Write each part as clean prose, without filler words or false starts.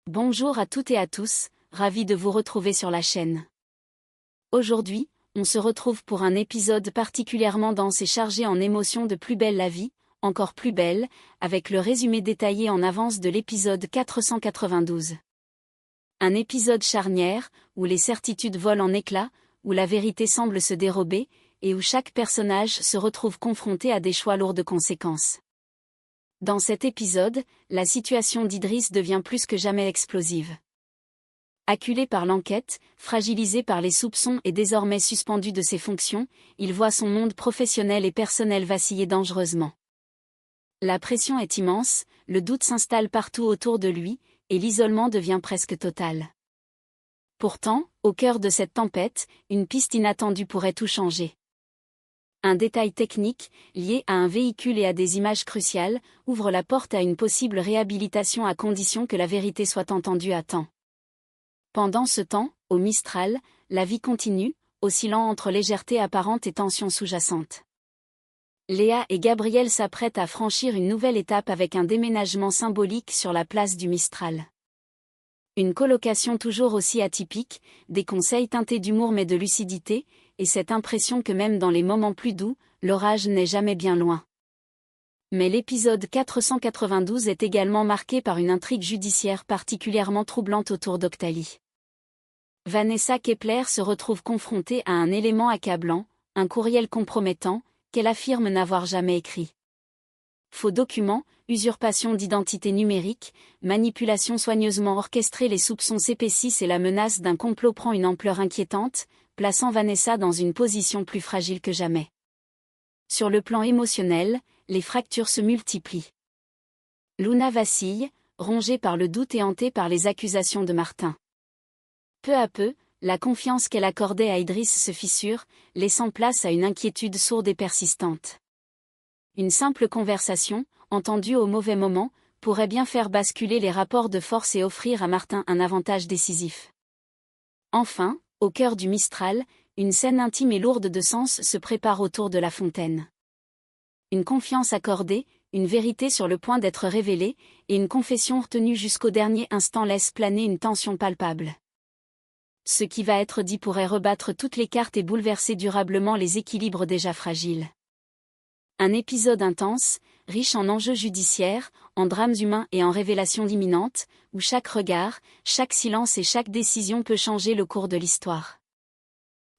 Bonjour à toutes et à tous, ravi de vous retrouver sur la chaîne. Aujourd'hui, on se retrouve pour un épisode particulièrement dense et chargé en émotions de Plus belle la vie, encore plus belle, avec le résumé détaillé en avance de l'épisode 492. Un épisode charnière, où les certitudes volent en éclats, où la vérité semble se dérober, et où chaque personnage se retrouve confronté à des choix lourds de conséquences. Dans cet épisode, la situation d'Idriss devient plus que jamais explosive. Acculé par l'enquête, fragilisé par les soupçons et désormais suspendu de ses fonctions, il voit son monde professionnel et personnel vaciller dangereusement. La pression est immense, le doute s'installe partout autour de lui, et l'isolement devient presque total. Pourtant, au cœur de cette tempête, une piste inattendue pourrait tout changer. Un détail technique, lié à un véhicule et à des images cruciales, ouvre la porte à une possible réhabilitation à condition que la vérité soit entendue à temps. Pendant ce temps, au Mistral, la vie continue, oscillant entre légèreté apparente et tension sous-jacente. Léa et Gabriel s'apprêtent à franchir une nouvelle étape avec un déménagement symbolique sur la place du Mistral. Une colocation toujours aussi atypique, des conseils teintés d'humour mais de lucidité, et cette impression que même dans les moments plus doux, l'orage n'est jamais bien loin. Mais l'épisode 492 est également marqué par une intrigue judiciaire particulièrement troublante autour d'Octalie. Vanessa Kepler se retrouve confrontée à un élément accablant, un courriel compromettant, qu'elle affirme n'avoir jamais écrit. Faux documents, usurpation d'identité numérique, manipulation soigneusement orchestrée, les soupçons s'épaississent et la menace d'un complot prend une ampleur inquiétante, plaçant Vanessa dans une position plus fragile que jamais. Sur le plan émotionnel, les fractures se multiplient. Luna vacille, rongée par le doute et hantée par les accusations de Martin. Peu à peu, la confiance qu'elle accordait à Idriss se fissure, laissant place à une inquiétude sourde et persistante. Une simple conversation, entendue au mauvais moment, pourrait bien faire basculer les rapports de force et offrir à Martin un avantage décisif. Enfin, au cœur du Mistral, une scène intime et lourde de sens se prépare autour de la fontaine. Une confiance accordée, une vérité sur le point d'être révélée, et une confession retenue jusqu'au dernier instant laissent planer une tension palpable. Ce qui va être dit pourrait rebattre toutes les cartes et bouleverser durablement les équilibres déjà fragiles. Un épisode intense, riche en enjeux judiciaires, en drames humains et en révélations imminentes, où chaque regard, chaque silence et chaque décision peut changer le cours de l'histoire.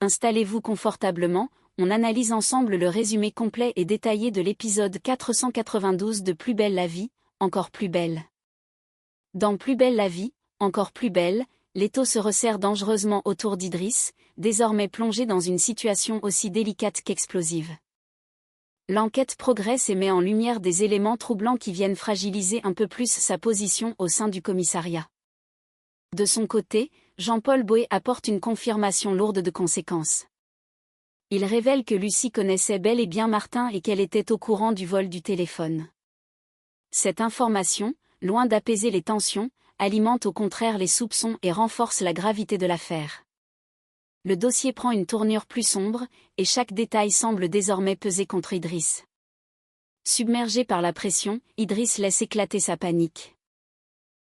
Installez-vous confortablement, on analyse ensemble le résumé complet et détaillé de l'épisode 492 de Plus belle la vie, encore plus belle. Dans Plus belle la vie, encore plus belle, l'étau se resserre dangereusement autour d'Idriss, désormais plongé dans une situation aussi délicate qu'explosive. L'enquête progresse et met en lumière des éléments troublants qui viennent fragiliser un peu plus sa position au sein du commissariat. De son côté, Jean-Paul Boé apporte une confirmation lourde de conséquences. Il révèle que Lucie connaissait bel et bien Martin et qu'elle était au courant du vol du téléphone. Cette information, loin d'apaiser les tensions, alimente au contraire les soupçons et renforce la gravité de l'affaire. Le dossier prend une tournure plus sombre, et chaque détail semble désormais peser contre Idriss. Submergé par la pression, Idriss laisse éclater sa panique.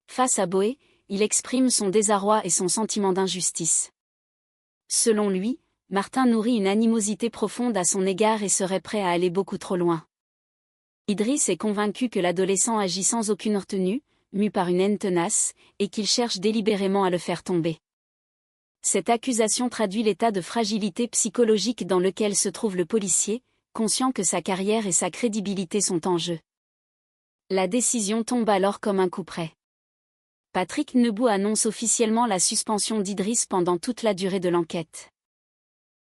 Face à Boé, il exprime son désarroi et son sentiment d'injustice. Selon lui, Martin nourrit une animosité profonde à son égard et serait prêt à aller beaucoup trop loin. Idriss est convaincu que l'adolescent agit sans aucune retenue, mu par une haine tenace, et qu'il cherche délibérément à le faire tomber. Cette accusation traduit l'état de fragilité psychologique dans lequel se trouve le policier, conscient que sa carrière et sa crédibilité sont en jeu. La décision tombe alors comme un coup près. Patrick Nebou annonce officiellement la suspension d'Idriss pendant toute la durée de l'enquête.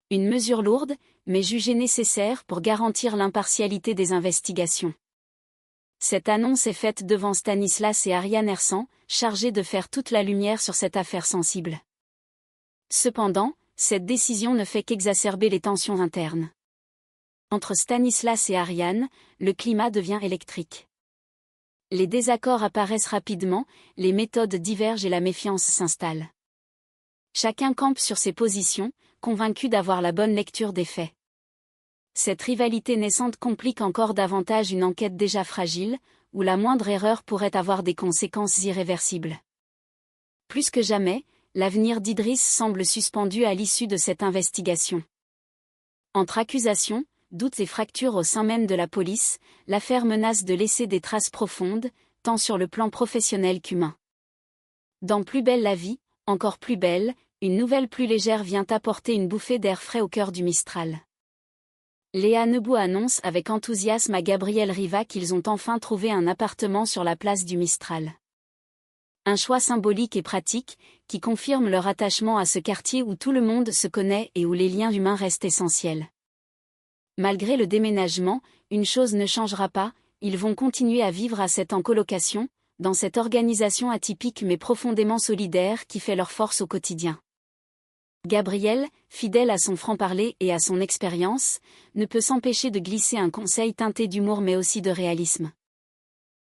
Une mesure lourde, mais jugée nécessaire pour garantir l'impartialité des investigations. Cette annonce est faite devant Stanislas et Ariane Hersan, chargés de faire toute la lumière sur cette affaire sensible. Cependant, cette décision ne fait qu'exacerber les tensions internes. Entre Stanislas et Ariane, le climat devient électrique. Les désaccords apparaissent rapidement, les méthodes divergent et la méfiance s'installe. Chacun campe sur ses positions, convaincu d'avoir la bonne lecture des faits. Cette rivalité naissante complique encore davantage une enquête déjà fragile, où la moindre erreur pourrait avoir des conséquences irréversibles. Plus que jamais, l'avenir d'Idriss semble suspendu à l'issue de cette investigation. Entre accusations, doutes et fractures au sein même de la police, l'affaire menace de laisser des traces profondes, tant sur le plan professionnel qu'humain. Dans Plus belle la vie, encore plus belle, une nouvelle plus légère vient apporter une bouffée d'air frais au cœur du Mistral. Léa Nebou annonce avec enthousiasme à Gabriel Riva qu'ils ont enfin trouvé un appartement sur la place du Mistral. Un choix symbolique et pratique, qui confirme leur attachement à ce quartier où tout le monde se connaît et où les liens humains restent essentiels. Malgré le déménagement, une chose ne changera pas, ils vont continuer à vivre à 7 en colocation, dans cette organisation atypique mais profondément solidaire qui fait leur force au quotidien. Gabriel, fidèle à son franc-parler et à son expérience, ne peut s'empêcher de glisser un conseil teinté d'humour mais aussi de réalisme.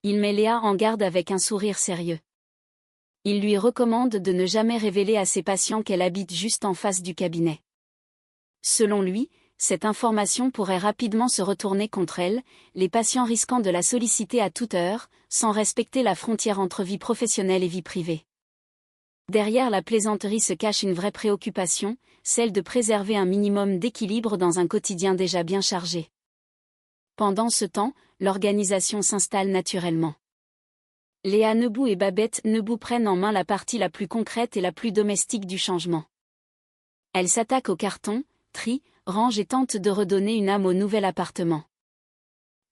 Il met Léa en garde avec un sourire sérieux. Il lui recommande de ne jamais révéler à ses patients qu'elle habite juste en face du cabinet. Selon lui, cette information pourrait rapidement se retourner contre elle, les patients risquant de la solliciter à toute heure, sans respecter la frontière entre vie professionnelle et vie privée. Derrière la plaisanterie se cache une vraie préoccupation, celle de préserver un minimum d'équilibre dans un quotidien déjà bien chargé. Pendant ce temps, l'organisation s'installe naturellement. Léa Nebou et Babette Nebou prennent en main la partie la plus concrète et la plus domestique du changement. Elles s'attaquent au carton, trient, rangent et tentent de redonner une âme au nouvel appartement.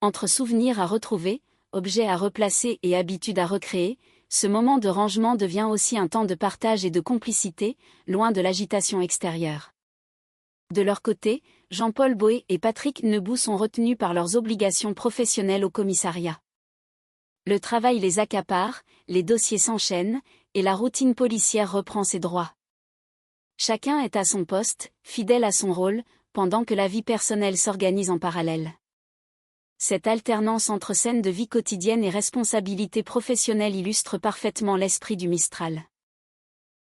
Entre souvenirs à retrouver, objets à replacer et habitudes à recréer, ce moment de rangement devient aussi un temps de partage et de complicité, loin de l'agitation extérieure. De leur côté, Jean-Paul Boé et Patrick Nebou sont retenus par leurs obligations professionnelles au commissariat. Le travail les accapare, les dossiers s'enchaînent, et la routine policière reprend ses droits. Chacun est à son poste, fidèle à son rôle, pendant que la vie personnelle s'organise en parallèle. Cette alternance entre scènes de vie quotidienne et responsabilités professionnelles illustre parfaitement l'esprit du Mistral.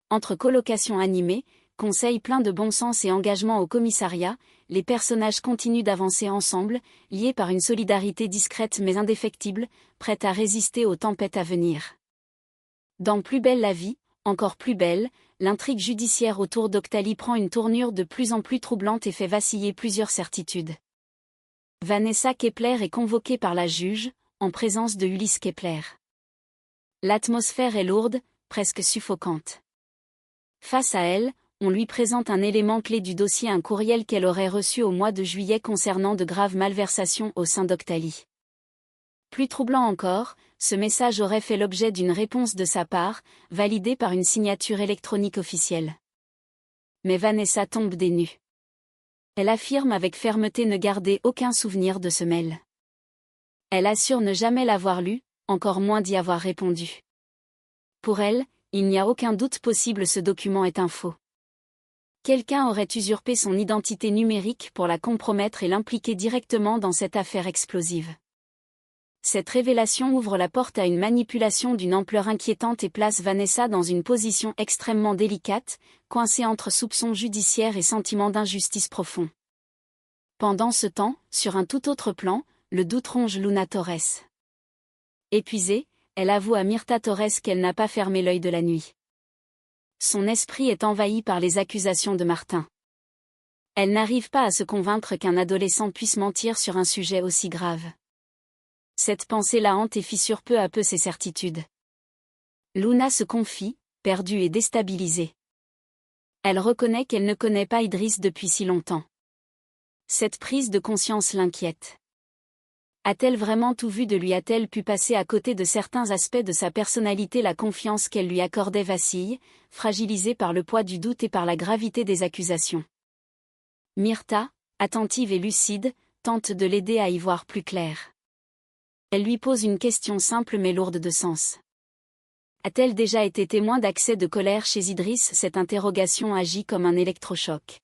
Entre colocations animées, conseils pleins de bon sens et engagement au commissariat, les personnages continuent d'avancer ensemble, liés par une solidarité discrète mais indéfectible, prête à résister aux tempêtes à venir. Dans Plus belle la vie, encore plus belle, l'intrigue judiciaire autour d'Octali prend une tournure de plus en plus troublante et fait vaciller plusieurs certitudes. Vanessa Kepler est convoquée par la juge, en présence de Ulysse Kepler. L'atmosphère est lourde, presque suffocante. Face à elle, on lui présente un élément clé du dossier, un courriel qu'elle aurait reçu au mois de juillet concernant de graves malversations au sein d'Octali. Plus troublant encore, ce message aurait fait l'objet d'une réponse de sa part, validée par une signature électronique officielle. Mais Vanessa tombe des nues. Elle affirme avec fermeté ne garder aucun souvenir de ce mail. Elle assure ne jamais l'avoir lu, encore moins d'y avoir répondu. Pour elle, il n'y a aucun doute possible, ce document est un faux. Quelqu'un aurait usurpé son identité numérique pour la compromettre et l'impliquer directement dans cette affaire explosive. Cette révélation ouvre la porte à une manipulation d'une ampleur inquiétante et place Vanessa dans une position extrêmement délicate, coincée entre soupçons judiciaires et sentiments d'injustice profond. Pendant ce temps, sur un tout autre plan, le doute ronge Luna Torres. Épuisée, elle avoue à Myrta Torres qu'elle n'a pas fermé l'œil de la nuit. Son esprit est envahi par les accusations de Martin. Elle n'arrive pas à se convaincre qu'un adolescent puisse mentir sur un sujet aussi grave. Cette pensée la hante et fissure peu à peu ses certitudes. Luna se confie, perdue et déstabilisée. Elle reconnaît qu'elle ne connaît pas Idriss depuis si longtemps. Cette prise de conscience l'inquiète. A-t-elle vraiment tout vu de lui? A-t-elle pu passer à côté de certains aspects de sa personnalité? La confiance qu'elle lui accordait vacille, fragilisée par le poids du doute et par la gravité des accusations. Myrta, attentive et lucide, tente de l'aider à y voir plus clair. Elle lui pose une question simple mais lourde de sens. A-t-elle déjà été témoin d'accès de colère chez Idriss? Cette interrogation agit comme un électrochoc.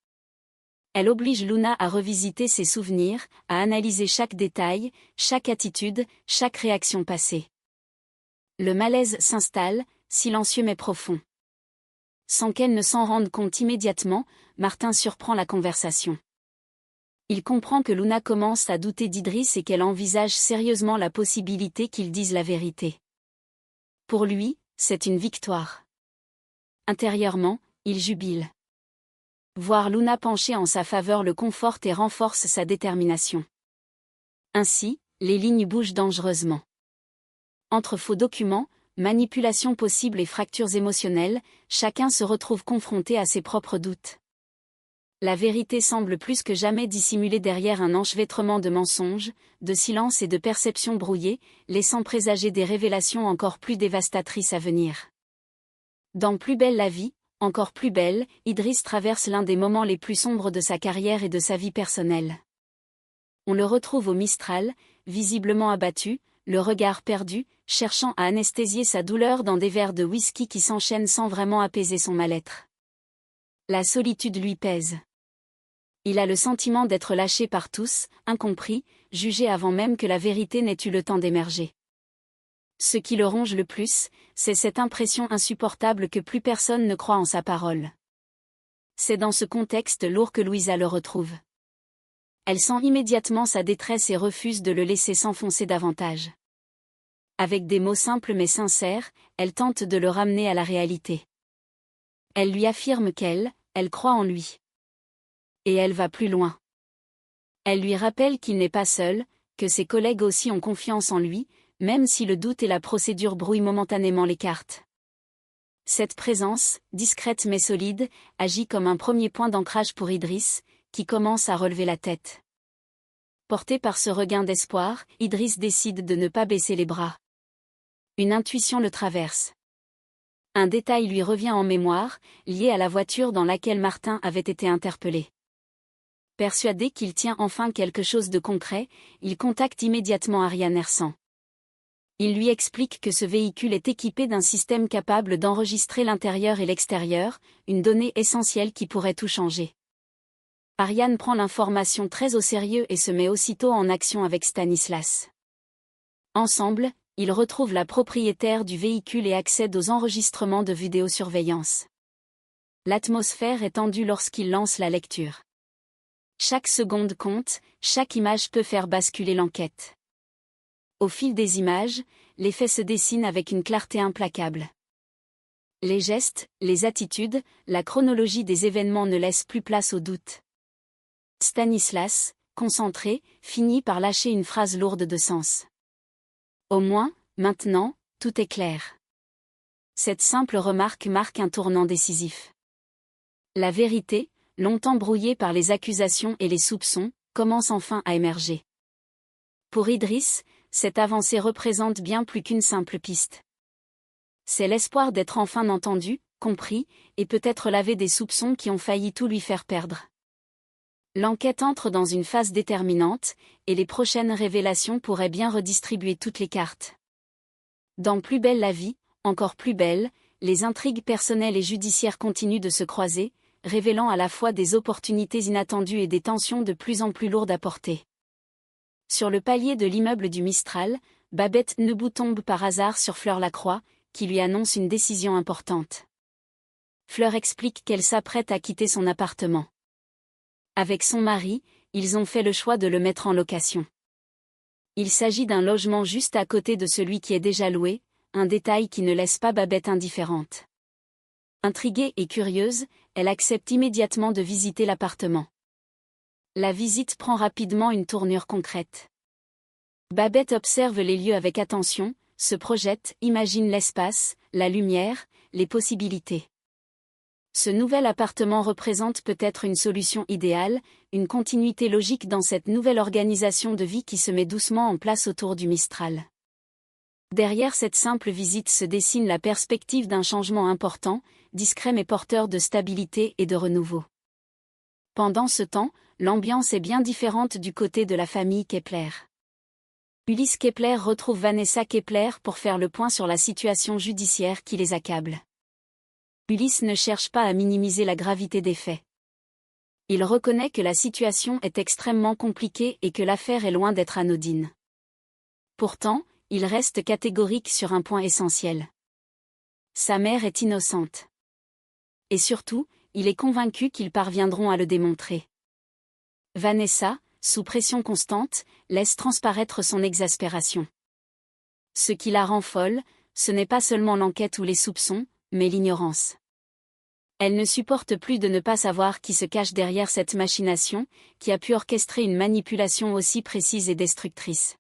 Elle oblige Luna à revisiter ses souvenirs, à analyser chaque détail, chaque attitude, chaque réaction passée. Le malaise s'installe, silencieux mais profond. Sans qu'elle ne s'en rende compte immédiatement, Martin surprend la conversation. Il comprend que Luna commence à douter d'Idriss et qu'elle envisage sérieusement la possibilité qu'il dise la vérité. Pour lui, c'est une victoire. Intérieurement, il jubile. Voir Luna pencher en sa faveur le conforte et renforce sa détermination. Ainsi, les lignes bougent dangereusement. Entre faux documents, manipulations possibles et fractures émotionnelles, chacun se retrouve confronté à ses propres doutes. La vérité semble plus que jamais dissimulée derrière un enchevêtrement de mensonges, de silence et de perceptions brouillées, laissant présager des révélations encore plus dévastatrices à venir. Dans Plus belle la vie, encore plus belle, Idriss traverse l'un des moments les plus sombres de sa carrière et de sa vie personnelle. On le retrouve au Mistral, visiblement abattu, le regard perdu, cherchant à anesthésier sa douleur dans des verres de whisky qui s'enchaînent sans vraiment apaiser son mal-être. La solitude lui pèse. Il a le sentiment d'être lâché par tous, incompris, jugé avant même que la vérité n'ait eu le temps d'émerger. Ce qui le ronge le plus, c'est cette impression insupportable que plus personne ne croit en sa parole. C'est dans ce contexte lourd que Louisa le retrouve. Elle sent immédiatement sa détresse et refuse de le laisser s'enfoncer davantage. Avec des mots simples mais sincères, elle tente de le ramener à la réalité. Elle lui affirme elle croit en lui. Et elle va plus loin. Elle lui rappelle qu'il n'est pas seul, que ses collègues aussi ont confiance en lui, même si le doute et la procédure brouillent momentanément les cartes. Cette présence, discrète mais solide, agit comme un premier point d'ancrage pour Idriss, qui commence à relever la tête. Porté par ce regain d'espoir, Idriss décide de ne pas baisser les bras. Une intuition le traverse. Un détail lui revient en mémoire, lié à la voiture dans laquelle Martin avait été interpellé. Persuadé qu'il tient enfin quelque chose de concret, il contacte immédiatement Ariane Hersan. Il lui explique que ce véhicule est équipé d'un système capable d'enregistrer l'intérieur et l'extérieur, une donnée essentielle qui pourrait tout changer. Ariane prend l'information très au sérieux et se met aussitôt en action avec Stanislas. Ensemble, ils retrouvent la propriétaire du véhicule et accèdent aux enregistrements de vidéosurveillance. L'atmosphère est tendue lorsqu'ils lancent la lecture. Chaque seconde compte, chaque image peut faire basculer l'enquête. Au fil des images, les faits se dessinent avec une clarté implacable. Les gestes, les attitudes, la chronologie des événements ne laissent plus place au doute. Stanislas, concentré, finit par lâcher une phrase lourde de sens. Au moins, maintenant, tout est clair. Cette simple remarque marque un tournant décisif. La vérité, longtemps brouillée par les accusations et les soupçons, commence enfin à émerger. Pour Idriss, cette avancée représente bien plus qu'une simple piste. C'est l'espoir d'être enfin entendu, compris, et peut-être lavé des soupçons qui ont failli tout lui faire perdre. L'enquête entre dans une phase déterminante, et les prochaines révélations pourraient bien redistribuer toutes les cartes. Dans Plus belle la vie, encore plus belle, les intrigues personnelles et judiciaires continuent de se croiser, révélant à la fois des opportunités inattendues et des tensions de plus en plus lourdes à porter. Sur le palier de l'immeuble du Mistral, Babette Nebou tombe par hasard sur Fleur Lacroix, qui lui annonce une décision importante. Fleur explique qu'elle s'apprête à quitter son appartement. Avec son mari, ils ont fait le choix de le mettre en location. Il s'agit d'un logement juste à côté de celui qui est déjà loué, un détail qui ne laisse pas Babette indifférente. Intriguée et curieuse, elle accepte immédiatement de visiter l'appartement. La visite prend rapidement une tournure concrète. Babette observe les lieux avec attention, se projette, imagine l'espace, la lumière, les possibilités. Ce nouvel appartement représente peut-être une solution idéale, une continuité logique dans cette nouvelle organisation de vie qui se met doucement en place autour du Mistral. Derrière cette simple visite se dessine la perspective d'un changement important, discret mais porteur de stabilité et de renouveau. Pendant ce temps, l'ambiance est bien différente du côté de la famille Kepler. Ulysse Kepler retrouve Vanessa Kepler pour faire le point sur la situation judiciaire qui les accable. Ulysse ne cherche pas à minimiser la gravité des faits. Il reconnaît que la situation est extrêmement compliquée et que l'affaire est loin d'être anodine. Pourtant, il reste catégorique sur un point essentiel. Sa mère est innocente. Et surtout, il est convaincu qu'ils parviendront à le démontrer. Vanessa, sous pression constante, laisse transparaître son exaspération. Ce qui la rend folle, ce n'est pas seulement l'enquête ou les soupçons, mais l'ignorance. Elle ne supporte plus de ne pas savoir qui se cache derrière cette machination, qui a pu orchestrer une manipulation aussi précise et destructrice.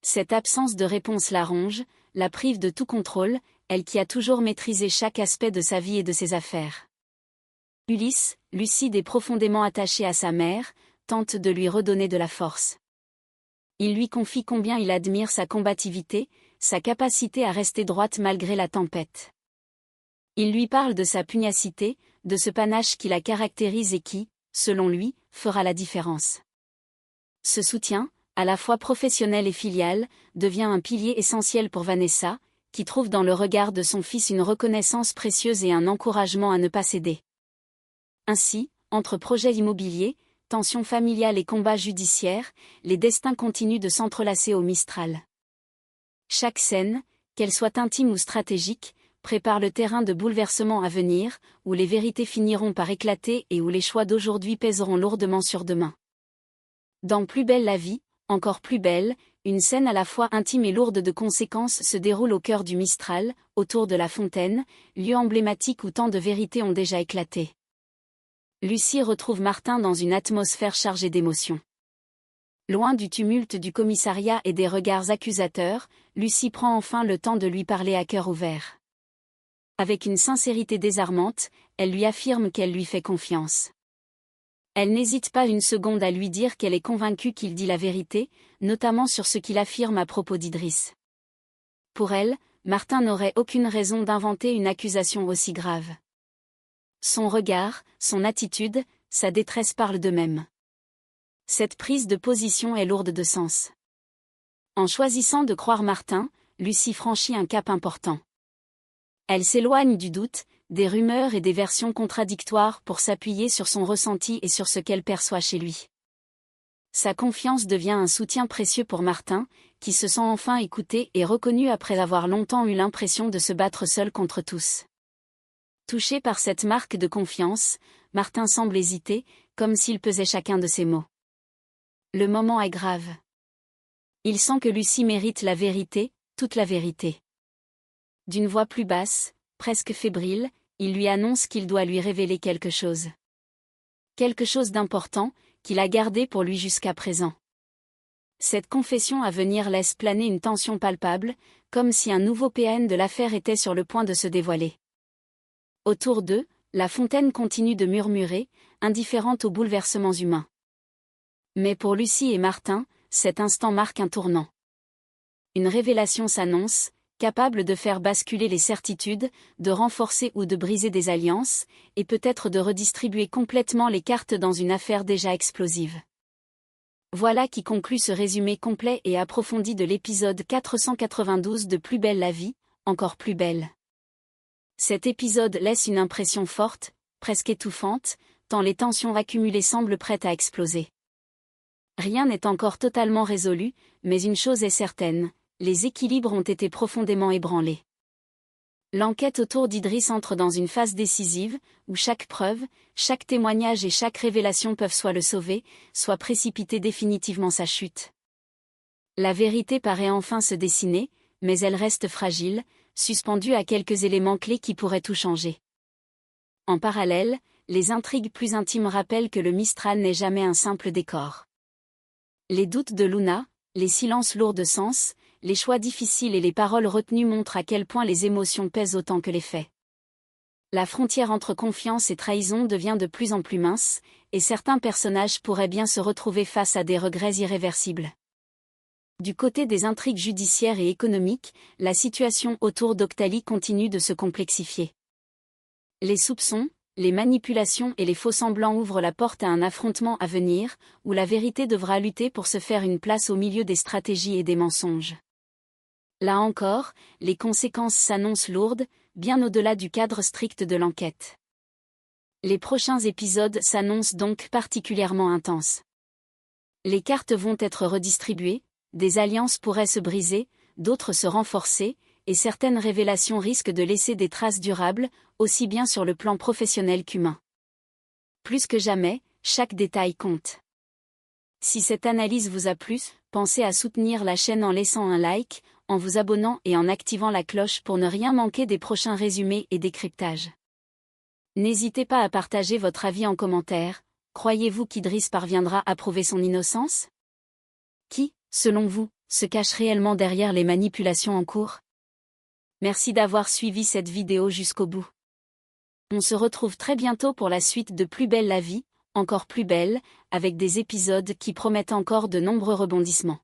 Cette absence de réponse la ronge, la prive de tout contrôle, elle qui a toujours maîtrisé chaque aspect de sa vie et de ses affaires. Ulysse, lucide et profondément attaché à sa mère, tente de lui redonner de la force. Il lui confie combien il admire sa combativité, sa capacité à rester droite malgré la tempête. Il lui parle de sa pugnacité, de ce panache qui la caractérise et qui, selon lui, fera la différence. Ce soutien, à la fois professionnel et filial, devient un pilier essentiel pour Vanessa, qui trouve dans le regard de son fils une reconnaissance précieuse et un encouragement à ne pas céder. Ainsi, entre projets immobiliers, tensions familiales et combats judiciaires, les destins continuent de s'entrelacer au Mistral. Chaque scène, qu'elle soit intime ou stratégique, prépare le terrain de bouleversements à venir, où les vérités finiront par éclater et où les choix d'aujourd'hui pèseront lourdement sur demain. Dans Plus belle la vie, encore plus belle, une scène à la fois intime et lourde de conséquences se déroule au cœur du Mistral, autour de la fontaine, lieu emblématique où tant de vérités ont déjà éclaté. Lucie retrouve Martin dans une atmosphère chargée d'émotions. Loin du tumulte du commissariat et des regards accusateurs, Lucie prend enfin le temps de lui parler à cœur ouvert. Avec une sincérité désarmante, elle lui affirme qu'elle lui fait confiance. Elle n'hésite pas une seconde à lui dire qu'elle est convaincue qu'il dit la vérité, notamment sur ce qu'il affirme à propos d'Idriss. Pour elle, Martin n'aurait aucune raison d'inventer une accusation aussi grave. Son regard, son attitude, sa détresse parlent d'eux-mêmes. Cette prise de position est lourde de sens. En choisissant de croire Martin, Lucie franchit un cap important. Elle s'éloigne du doute, des rumeurs et des versions contradictoires pour s'appuyer sur son ressenti et sur ce qu'elle perçoit chez lui. Sa confiance devient un soutien précieux pour Martin, qui se sent enfin écouté et reconnu après avoir longtemps eu l'impression de se battre seul contre tous. Touché par cette marque de confiance, Martin semble hésiter, comme s'il pesait chacun de ses mots. Le moment est grave. Il sent que Lucie mérite la vérité, toute la vérité. D'une voix plus basse, presque fébrile, il lui annonce qu'il doit lui révéler quelque chose. Quelque chose d'important, qu'il a gardé pour lui jusqu'à présent. Cette confession à venir laisse planer une tension palpable, comme si un nouveau PN de l'affaire était sur le point de se dévoiler. Autour d'eux, la fontaine continue de murmurer, indifférente aux bouleversements humains. Mais pour Lucie et Martin, cet instant marque un tournant. Une révélation s'annonce, capable de faire basculer les certitudes, de renforcer ou de briser des alliances, et peut-être de redistribuer complètement les cartes dans une affaire déjà explosive. Voilà qui conclut ce résumé complet et approfondi de l'épisode 492 de Plus belle la vie, encore plus belle. Cet épisode laisse une impression forte, presque étouffante, tant les tensions accumulées semblent prêtes à exploser. Rien n'est encore totalement résolu, mais une chose est certaine. Les équilibres ont été profondément ébranlés. L'enquête autour d'Idriss entre dans une phase décisive, où chaque preuve, chaque témoignage et chaque révélation peuvent soit le sauver, soit précipiter définitivement sa chute. La vérité paraît enfin se dessiner, mais elle reste fragile, suspendue à quelques éléments clés qui pourraient tout changer. En parallèle, les intrigues plus intimes rappellent que le Mistral n'est jamais un simple décor. Les doutes de Luna, les silences lourds de sens, les choix difficiles et les paroles retenues montrent à quel point les émotions pèsent autant que les faits. La frontière entre confiance et trahison devient de plus en plus mince, et certains personnages pourraient bien se retrouver face à des regrets irréversibles. Du côté des intrigues judiciaires et économiques, la situation autour d'Octalie continue de se complexifier. Les soupçons, les manipulations et les faux-semblants ouvrent la porte à un affrontement à venir, où la vérité devra lutter pour se faire une place au milieu des stratégies et des mensonges. Là encore, les conséquences s'annoncent lourdes, bien au-delà du cadre strict de l'enquête. Les prochains épisodes s'annoncent donc particulièrement intenses. Les cartes vont être redistribuées, des alliances pourraient se briser, d'autres se renforcer, et certaines révélations risquent de laisser des traces durables, aussi bien sur le plan professionnel qu'humain. Plus que jamais, chaque détail compte. Si cette analyse vous a plu, pensez à soutenir la chaîne en laissant un like, en vous abonnant et en activant la cloche pour ne rien manquer des prochains résumés et décryptages. N'hésitez pas à partager votre avis en commentaire. Croyez-vous qu'Idriss parviendra à prouver son innocence? Qui, selon vous, se cache réellement derrière les manipulations en cours? Merci d'avoir suivi cette vidéo jusqu'au bout. On se retrouve très bientôt pour la suite de Plus belle la vie, encore plus belle, avec des épisodes qui promettent encore de nombreux rebondissements.